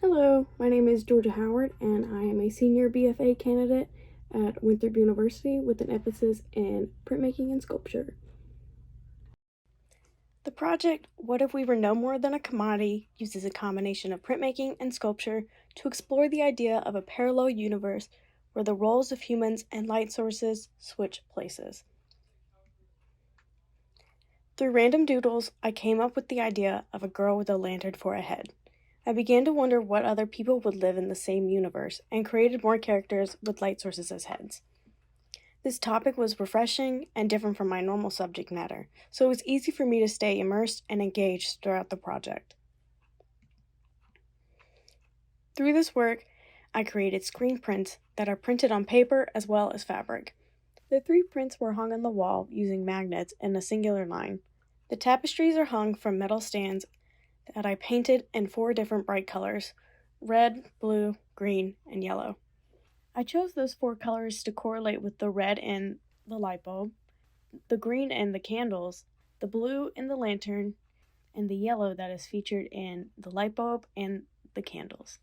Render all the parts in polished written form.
Hello, my name is Georgia Howard, and I am a senior BFA candidate at Winthrop University with an emphasis in printmaking and sculpture. The project, What If We Were No More Than a Commodity, uses a combination of printmaking and sculpture to explore the idea of a parallel universe where the roles of humans and light sources switch places. Through random doodles, I came up with the idea of a girl with a lantern for a head. I began to wonder what other people would live in the same universe and created more characters with light sources as heads. This topic was refreshing and different from my normal subject matter, so it was easy for me to stay immersed and engaged throughout the project. Through this work, I created screen prints that are printed on paper as well as fabric. The 3 prints were hung on the wall using magnets in a singular line. The tapestries are hung from metal stands that I painted in 4 different bright colors: red, blue, green, and yellow. I chose those 4 colors to correlate with the red in the light bulb, the green in the candles, the blue in the lantern, and the yellow that is featured in the light bulb and the candles.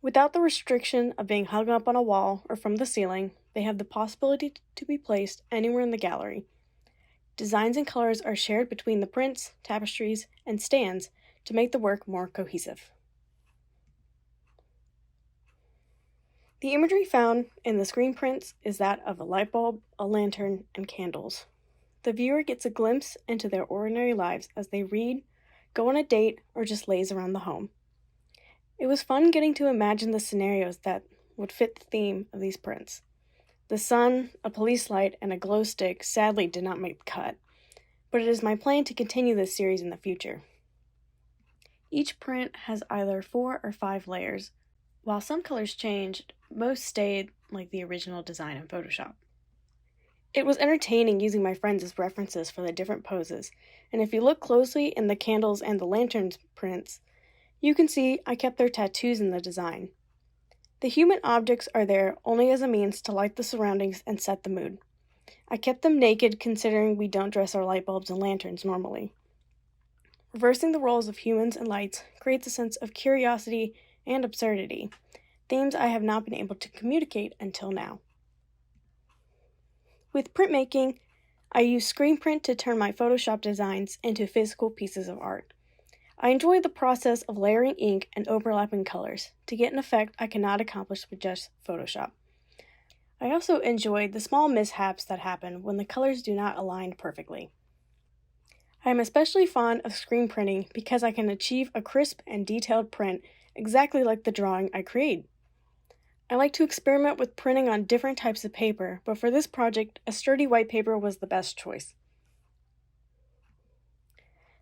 Without the restriction of being hung up on a wall or from the ceiling, they have the possibility to be placed anywhere in the gallery. Designs and colors are shared between the prints, tapestries, and stands to make the work more cohesive. The imagery found in the screen prints is that of a light bulb, a lantern, and candles. The viewer gets a glimpse into their ordinary lives as they read, go on a date, or just laze around the home. It was fun getting to imagine the scenarios that would fit the theme of these prints. The sun, a police light, and a glow stick sadly did not make the cut, but it is my plan to continue this series in the future. Each print has either 4 or 5 layers. While some colors changed, most stayed like the original design in Photoshop. It was entertaining using my friends as references for the different poses, and if you look closely in the candles and the lanterns prints, you can see I kept their tattoos in the design. The human objects are there only as a means to light the surroundings and set the mood. I kept them naked considering we don't dress our light bulbs and lanterns normally. Reversing the roles of humans and lights creates a sense of curiosity and absurdity, themes I have not been able to communicate until now. With printmaking, I use screen print to turn my Photoshop designs into physical pieces of art. I enjoy the process of layering ink and overlapping colors to get an effect I cannot accomplish with just Photoshop. I also enjoy the small mishaps that happen when the colors do not align perfectly. I am especially fond of screen printing because I can achieve a crisp and detailed print exactly like the drawing I create. I like to experiment with printing on different types of paper, but for this project, a sturdy white paper was the best choice.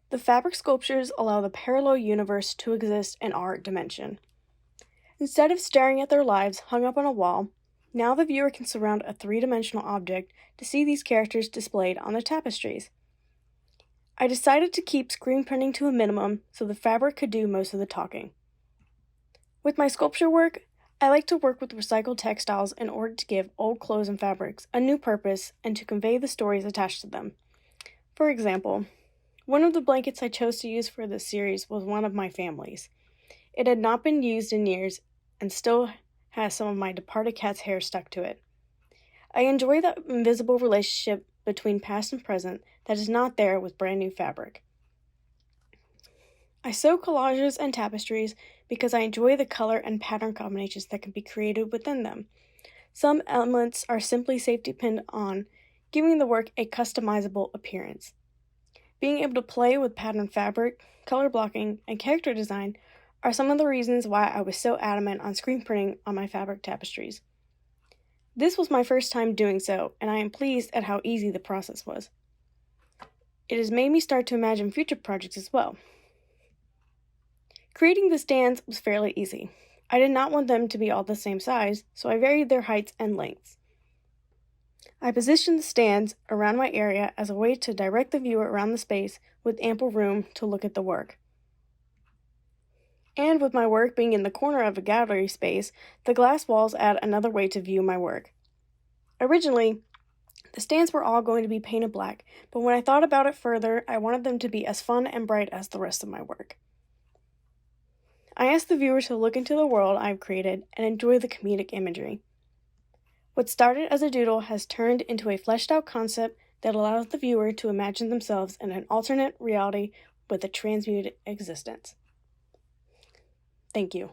The fabric sculptures allow the parallel universe to exist in our dimension. Instead of staring at their lives hung up on a wall, now the viewer can surround a 3-dimensional object to see these characters displayed on the tapestries. I decided to keep screen printing to a minimum so the fabric could do most of the talking. With my sculpture work, I like to work with recycled textiles in order to give old clothes and fabrics a new purpose and to convey the stories attached to them. For example, one of the blankets I chose to use for this series was one of my family's. It had not been used in years and still has some of my departed cat's hair stuck to it. I enjoy the invisible relationship between past and present that is not there with brand new fabric. I sew collages and tapestries because I enjoy the color and pattern combinations that can be created within them. Some elements are simply safety pinned on, giving the work a customizable appearance. Being able to play with patterned fabric, color blocking, and character design are some of the reasons why I was so adamant on screen printing on my fabric tapestries. This was my first time doing so, and I am pleased at how easy the process was. It has made me start to imagine future projects as well. Creating the stands was fairly easy. I did not want them to be all the same size, so I varied their heights and lengths. I positioned the stands around my area as a way to direct the viewer around the space with ample room to look at the work. And with my work being in the corner of a gallery space, the glass walls add another way to view my work. Originally, the stands were all going to be painted black, but when I thought about it further, I wanted them to be as fun and bright as the rest of my work. I ask the viewer to look into the world I've created and enjoy the comedic imagery. What started as a doodle has turned into a fleshed-out concept that allows the viewer to imagine themselves in an alternate reality with a transmuted existence. Thank you.